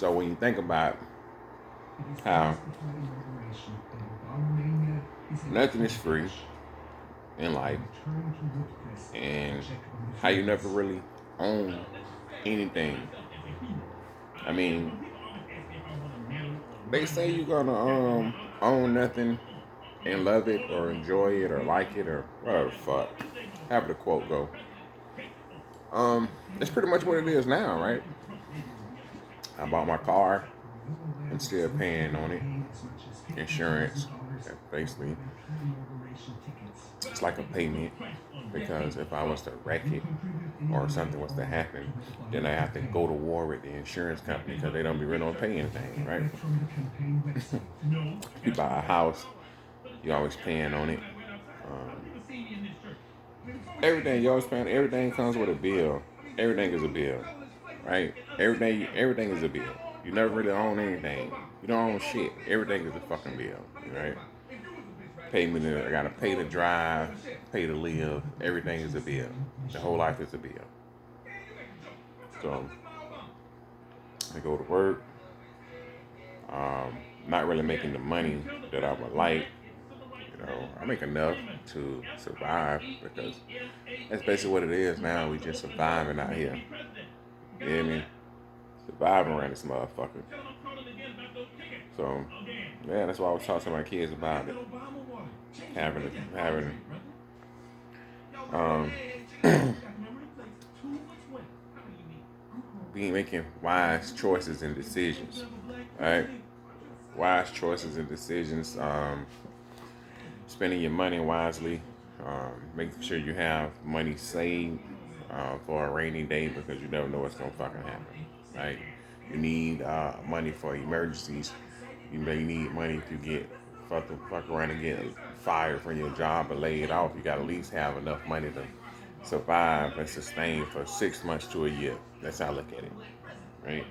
So when you think about how nothing is free in life, and how you never really own anything. I mean, they say you're gonna own nothing and love it or enjoy it or like it or whatever the fuck. Have the quote go. That's pretty much what it is now, right? I bought my car and still paying on it. Insurance, basically. It's like a payment because if I was to wreck it or something was to happen, then I have to go to war with the insurance company because they don't be really don't pay anything, right? You buy a house, you always paying on it. Everything you always paying, everything comes with a bill. Everything is a bill, right? Everything is a bill. You never really own anything. You don't own shit. Everything is a fucking bill, right? I gotta pay to drive, pay to live. Everything is a bill. The whole life is a bill. So I go to work. Not really making the money that I would like. I make enough to survive because that's basically what it is now. We just surviving out here. You hear me? Surviving around this motherfucker. So yeah, that's why I was talking to my kids about it. Having um being making wise choices and decisions. Right? Wise choices and decisions. Spending your money wisely, making sure you have money saved for a rainy day because you never know what's gonna fucking happen, right? You need money for emergencies. You may need money if you get fuck around and get fired from your job or laid off. You got to at least have enough money to survive and sustain for 6 months to a year. That's how I look at it, right?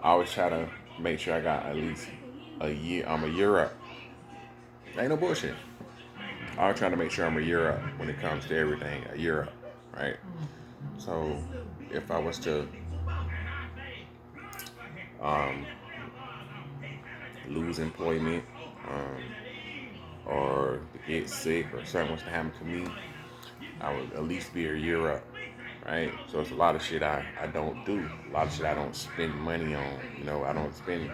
I always try to make sure I got at least a year. I'm a year up. Ain't no bullshit. I'm trying to make sure I'm a year up when it comes to everything, a year up, right? So if I was to um, lose employment or to get sick or something was to happen to me, I would at least be a year up, right? So it's a lot of shit I don't do, a lot of shit I don't spend money on. I don't spend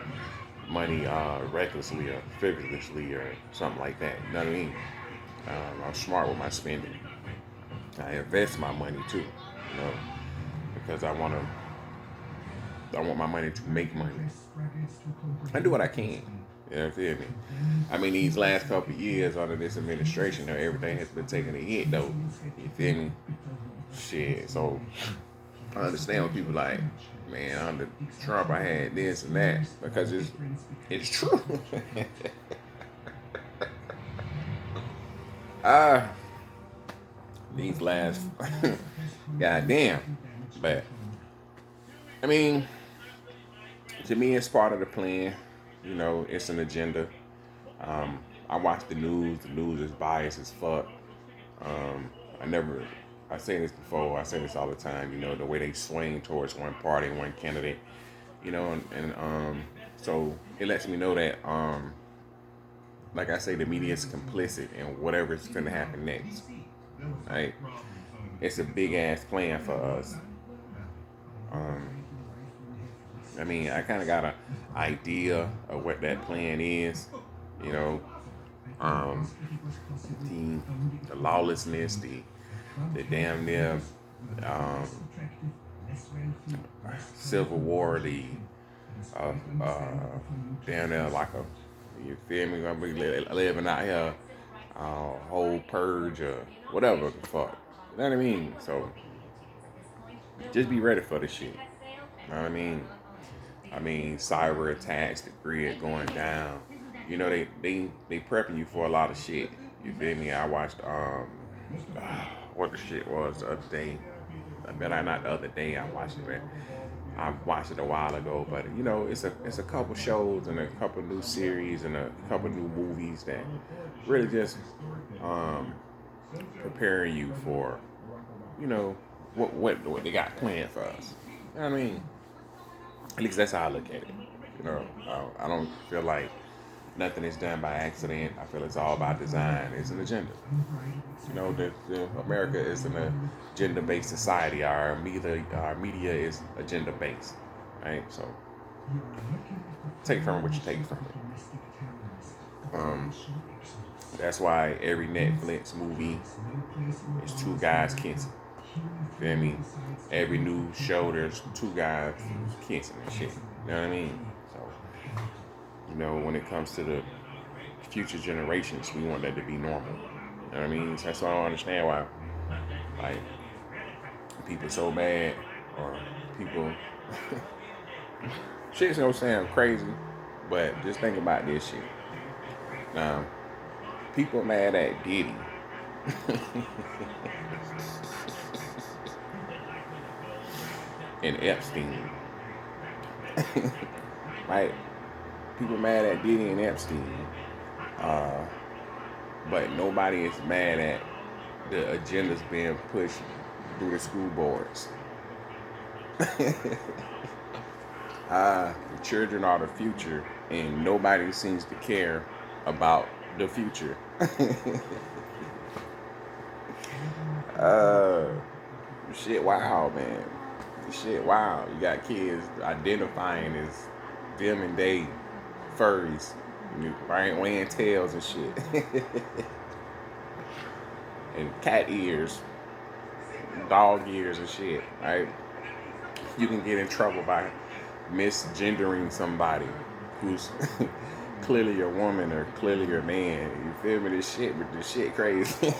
money recklessly or frivolously or something like that. You know what I mean? I'm smart with my spending. I invest my money too, because I want my money to make money. I do what I can. Feel me? I mean, these last couple of years under this administration, everything has been taking a hit, though. You feel me? Shit. So I understand when people like, man, under Trump, I had this and that because it's true. uh these last, goddamn, but I mean, to me, it's part of the plan. It's an agenda. I watch the news. The news is biased as fuck. Um, I never. I say this before. I say this all the time. The way they swing towards one party, one candidate. And so it lets me know that, like I say, the media is complicit in whatever's going to happen next. Right? It's a big ass plan for us. Um, I mean, I kind of got an idea of what that plan is. You know, um, the lawlessness, the damn near um, civil war, the uh, uh, damn near like a, you feel me? Gonna be living out here, whole purge or whatever the fuck. You know what I mean? So just be ready for the shit. You know what I mean? Cyber attacks, the grid going down. They prepping you for a lot of shit. You feel me? I watched what the shit was the other day. I bet I not the other day I watched it, but I watched it a while ago. But it's a couple shows and a couple new series and a couple new movies that really just um, preparing you for what they got planned for us. You know what I mean? At least that's how I look at it. You know, I don't feel like nothing is done by accident. I feel it's all by design. It's an agenda. You know, the America is an agenda-based society. Our media is agenda-based, right? So take from it what you take from it. That's why every Netflix movie is two guys kissing. Feel me? Every new show there's two guys kissing and shit. You know what I mean? So, when it comes to the future generations, we want that to be normal. You know what I mean? So that's why I don't understand why, like, people so mad or people. Shit's gonna sound crazy, but just think about this shit. Now, people mad at Diddy. And Epstein. Right? People mad at Diddy and Epstein. Uh, but nobody is mad at the agendas being pushed through the school boards. The children are the future, and nobody seems to care about the future. uh, Shit, wow, man. Shit, wow. You got kids identifying as them and they furries, right? Wearing tails and shit, and cat ears, dog ears and shit, right? You can get in trouble by misgendering somebody who's clearly a woman or clearly a man. You feel me? This shit crazy.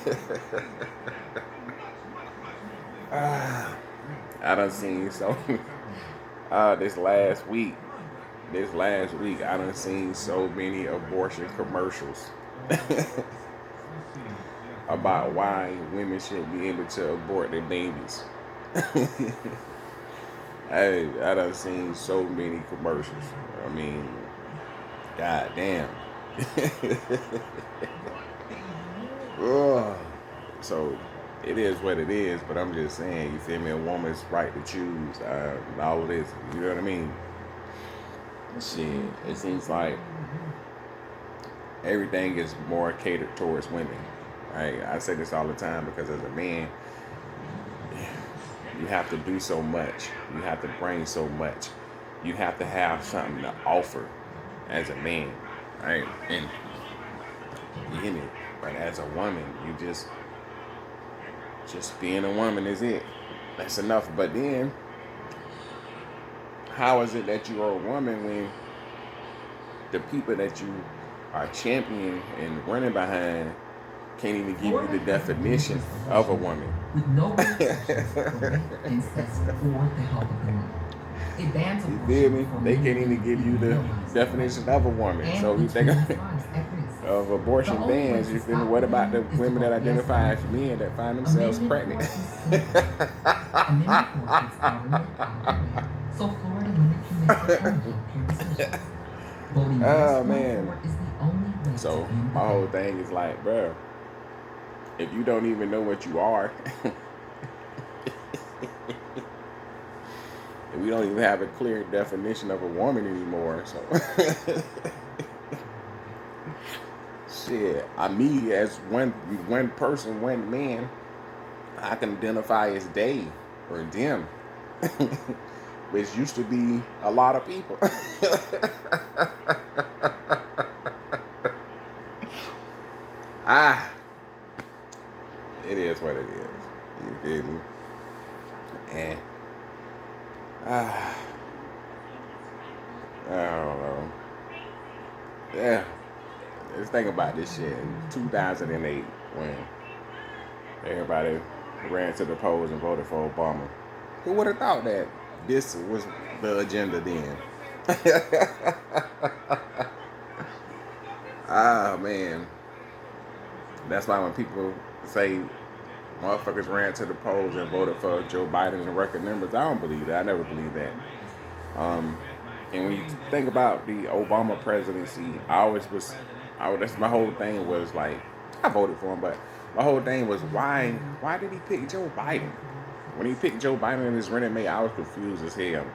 I done seen so this last week I done seen so many abortion commercials about why women shouldn't be able to abort their babies. I done seen so many commercials. I mean, god damn. Ugh. So it is what it is, but I'm just saying, you feel me? A woman's right to choose all of this. You know what I mean? Shit, it seems like everything is more catered towards women. Right? I say this all the time because as a man, you have to do so much. You have to bring so much. You have to have something to offer as a man, right? And you hear me? But as a woman, you just being a woman is it. That's enough. But then, how is it that you are a woman when the people that you are championing and running behind can't even give you the definition of a woman? With no incest or the help of the law. It bans you feel me? They can't even give you the definition of a woman. So you think of abortion bans, you feel me? What about the women that identify as men that find themselves pregnant? So Florida women can make their own healthcare decisions. Oh man. So my whole thing is like, bro, if you don't even know what you are, we don't even have a clear definition of a woman anymore. So shit, me as one person, one man, I can identify as they or them, which used to be a lot of people. It is what it is. You feel me? And I don't know. Yeah. Let's think about this shit. In 2008, when everybody ran to the polls and voted for Obama, who would have thought that this was the agenda then? Man. That's why when people say motherfuckers ran to the polls and voted for Joe Biden in record numbers, I don't believe that. I never believed that. And when you think about the Obama presidency, that's my whole thing was like, I voted for him, but my whole thing was why did he pick Joe Biden? When he picked Joe Biden in his running mate, I was confused as hell.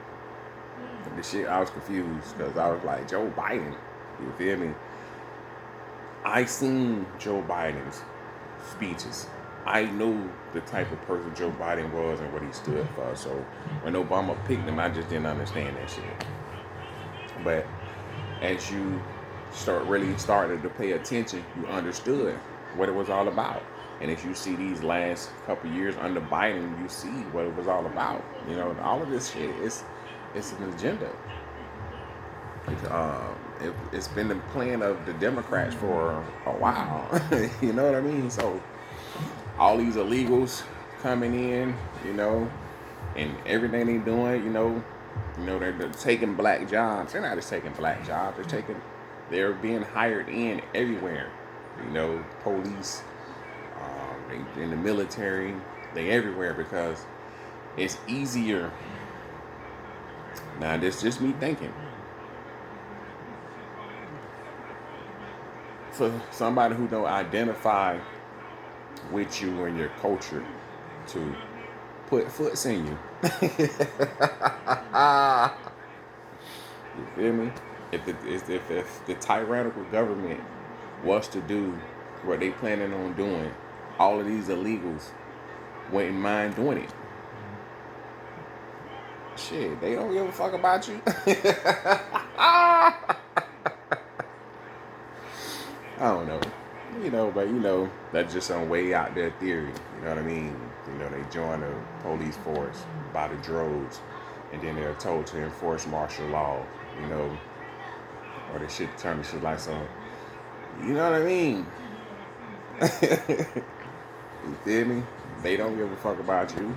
The shit, I was confused because I was like, Joe Biden, you feel me? I seen Joe Biden's speeches. I knew the type of person Joe Biden was and what he stood for. So when Obama picked him, I just didn't understand that shit. But as you start really started to pay attention, you understood what it was all about. And if you see these last couple years under Biden, you see what it was all about. You know, all of this shit it's an agenda. It's been the plan of the Democrats for a while. You know what I mean? So all these illegals coming in, you know, and everything they doing, they're taking black jobs. They're not just taking black jobs. They're being hired in everywhere. You know, police, they in the military, they everywhere because it's easier. Now, this just me thinking. For somebody who don't identify with you and your culture to put foots in you. You feel me? If the tyrannical government was to do what they planning on doing, all of these illegals wouldn't mind doing it. Shit, they don't give a fuck about you. I don't know. But that's just some way out there theory. You know what I mean? They join the police force by the droves, and then they're told to enforce martial law. Or they should turn the shit like some. You know what I mean? You feel me? They don't give a fuck about you.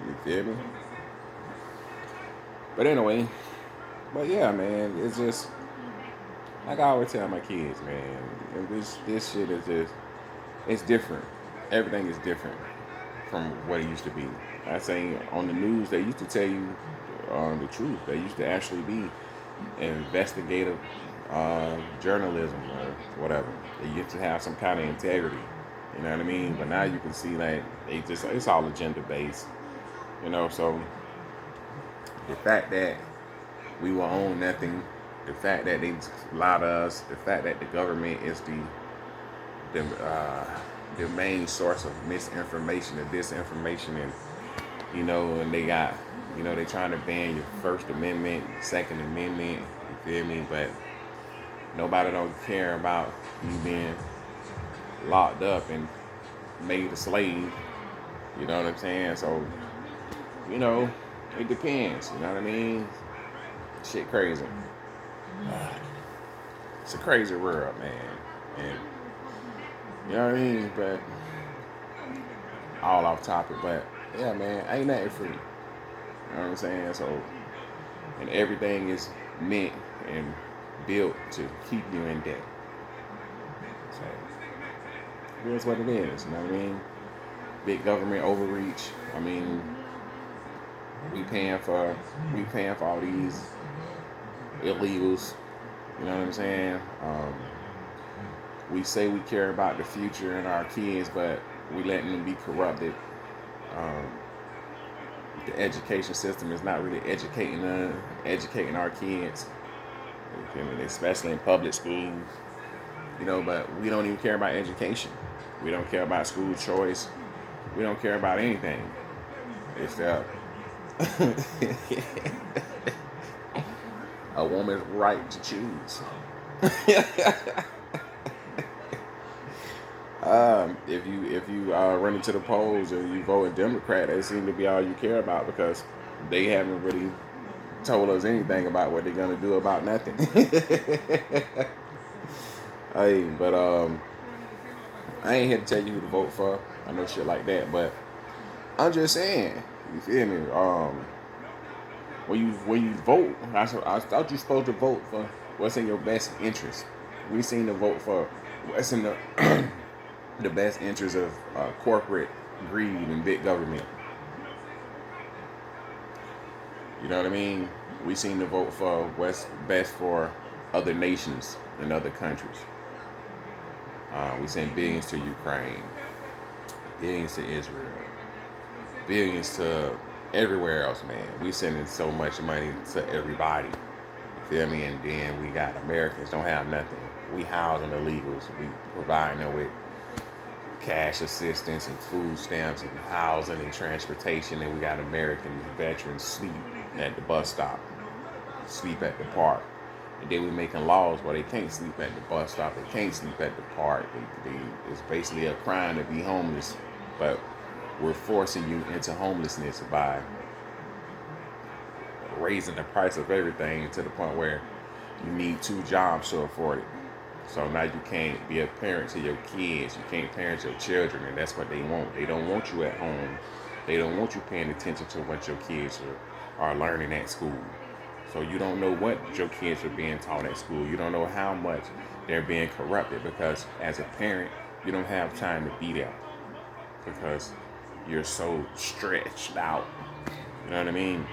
You feel me? But anyway, yeah, man, it's just like I always tell my kids, man. This shit is just it's different. Everything is different from what it used to be. I say on the news they used to tell you the truth. They used to actually be investigative journalism or whatever. They used to have some kind of integrity. You know what I mean? But now you can see that it's all agenda based. So the fact that we will own nothing, the fact that they lie to us, the fact that the government is the main source of misinformation and disinformation, and they got, they trying to ban your First Amendment, Second Amendment, you feel me? But nobody don't care about you being locked up and made a slave. You know what I'm saying? So, it depends. You know what I mean? Shit crazy. It's a crazy world, man. And you know what I mean? But all off topic. But yeah, man, ain't nothing free. You know what I'm saying? So, and everything is meant and built to keep you in debt. So, here's what it is. You know what I mean? Big government overreach. I mean, we paying for all these illegals. You know what I'm saying? We say we care about the future and our kids, but we letting them be corrupted. The education system is not really educating our kids, especially in public schools. But we don't even care about education. We don't care about school choice. We don't care about anything. Except a woman's right to choose. If you run into the polls and you vote Democrat, that seems to be all you care about because they haven't really told us anything about what they're gonna do about nothing. Hey, but I ain't here to tell you who to vote for. I know shit like that, but I'm just saying, you feel me? When you vote, I thought you supposed to vote for what's in your best interest. We seem to vote for what's in the the best interest of corporate greed and big government. You know what I mean? We seem to vote for what's best for other nations and other countries. We send billions to Ukraine, billions to Israel, billions to everywhere else, man. We sending so much money to everybody. You feel me? And then we got Americans don't have nothing. We housing illegals. We providing them with cash assistance and food stamps and housing and transportation. And we got American veterans sleep at the bus stop, sleep at the park. And then we making laws where they can't sleep at the bus stop, they can't sleep at the park. It's basically a crime to be homeless, but we're forcing you into homelessness by raising the price of everything to the point where you need two jobs to afford it. So now you can't be a parent to your kids. You can't parent your children, and that's what they want. They don't want you at home. They don't want you paying attention to what your kids are learning at school. So you don't know what your kids are being taught at school. You don't know how much they're being corrupted because as a parent, you don't have time to be there because you're so stretched out. You know what I mean?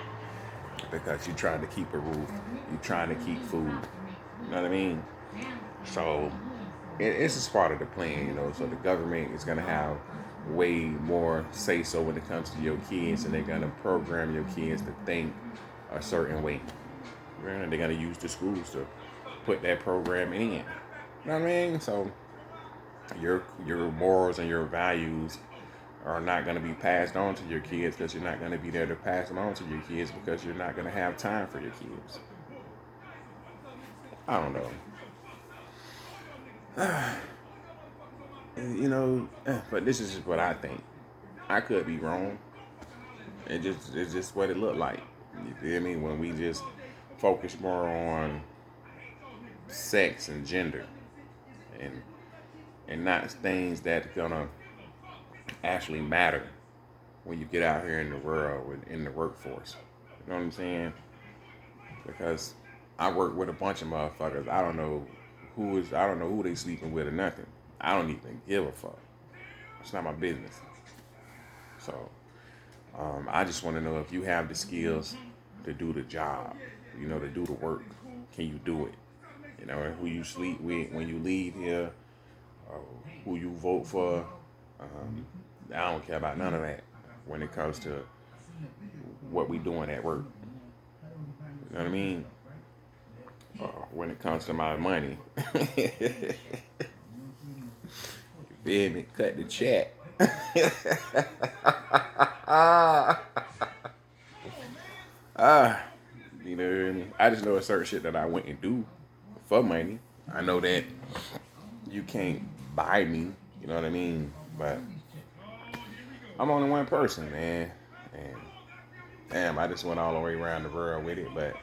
Because you're trying to keep a roof, you're trying to keep food. You know what I mean? So it's just part of the plan, you know. So the government is gonna have way more say so when it comes to your kids, and they're gonna program your kids to think a certain way. And they're gonna use the schools to put that program in. You know what I mean? So your morals and your values are not going to be passed on to your kids because you're not going to be there to pass them on to your kids because you're not going to have time for your kids. I don't know. But this is just what I think. I could be wrong. It's just what it looked like. You feel me? When we just focus more on sex and gender and not things that gonna actually matter when you get out here in the world in the workforce. You know what I'm saying? Because I work with a bunch of motherfuckers. I don't know who they sleeping with or nothing. I don't even give a fuck. It's not my business. So I just want to know if you have the skills to do the job, to do the work. Can you do it? And who you sleep with when you leave here, or who you vote for. Um, I don't care about none of that when it comes to what we doing at work. You know what I mean? When it comes to my money. Feel me? Cut the check. Ah, I just know a certain shit that I went and do for money. I know that you can't buy me. You know what I mean? But I'm only one person, man. And damn, I just went all the way around the world with it. But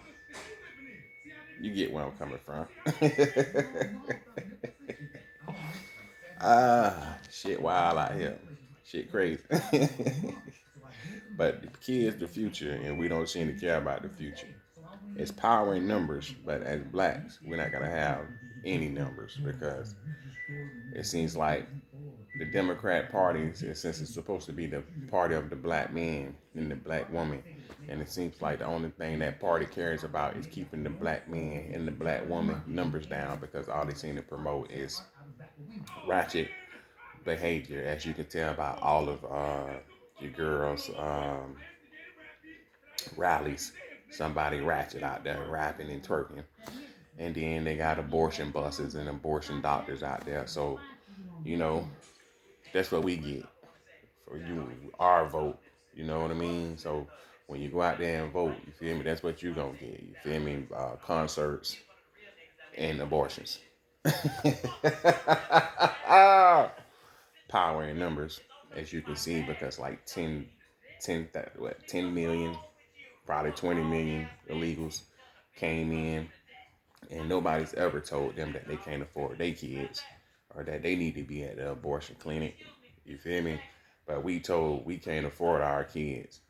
you get where I'm coming from. Shit wild out here. Shit crazy. But the kids, the future, and we don't seem to care about the future. It's power in numbers, but as blacks, we're not gonna have any numbers because it seems like the Democrat Party, since it's supposed to be the party of the black man and the black woman, and it seems like the only thing that party cares about is keeping the black man and the black woman numbers down because all they seem to promote is ratchet behavior, as you can tell by all of your girls' rallies. Somebody ratchet out there rapping and twerking. And then they got abortion buses and abortion doctors out there. So, you know, that's what we get for you, our vote. You know what I mean? So when you go out there and vote, you feel me? That's what you gonna get. You feel me? Concerts and abortions. Power in numbers, as you can see, because like 10 million, probably 20 million illegals came in, and nobody's ever told them that they can't afford their kids or that they need to be at the abortion clinic. You feel me? But we told we can't afford our kids.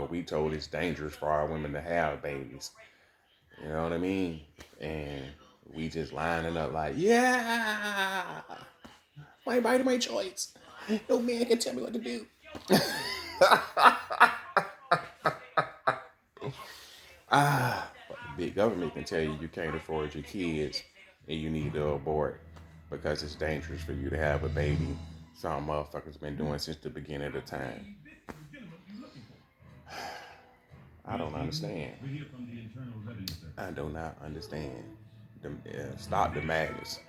We told it's dangerous for our women to have babies. You know what I mean? And we just lining up like, yeah, my body, my choice. No man can tell me what to do. But the big government can tell you can't afford your kids and you need to abort because it's dangerous for you to have a baby. Some motherfuckers been doing since the beginning of the time. I don't understand. I do not understand. Stop the madness.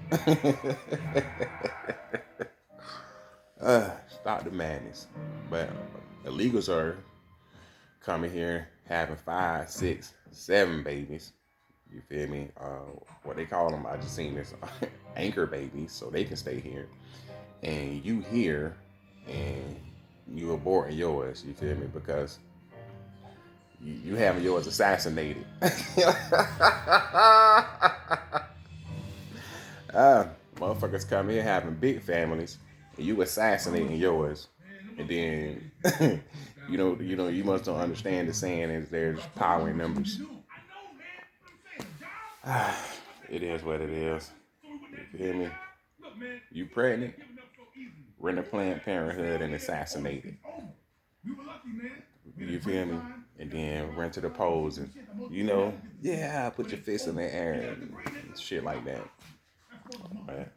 Stop the madness. But illegals are coming here having 5, 6, 7 babies. You feel me? What they call them? I just seen this anchor babies, so they can stay here. And you here, and you aborting yours. You feel me? Because you having yours assassinated. Motherfuckers come here having big families, and you assassinating yours, and then you must don't understand the saying is there's power in numbers. It is what it is. You feel me? You pregnant, rent a Planned Parenthood and assassinate it. You feel me? And then run to the polls and yeah, put your fist in the air and shit like that. Right?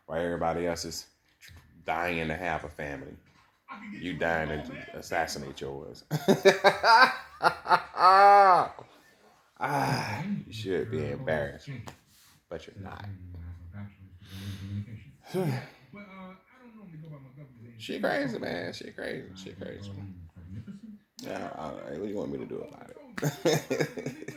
While everybody else is dying to have a family, you dying to assassinate yours. You should be embarrassed, but you're not. She crazy, man. She crazy. She crazy. Yeah, what do you want me to do about it?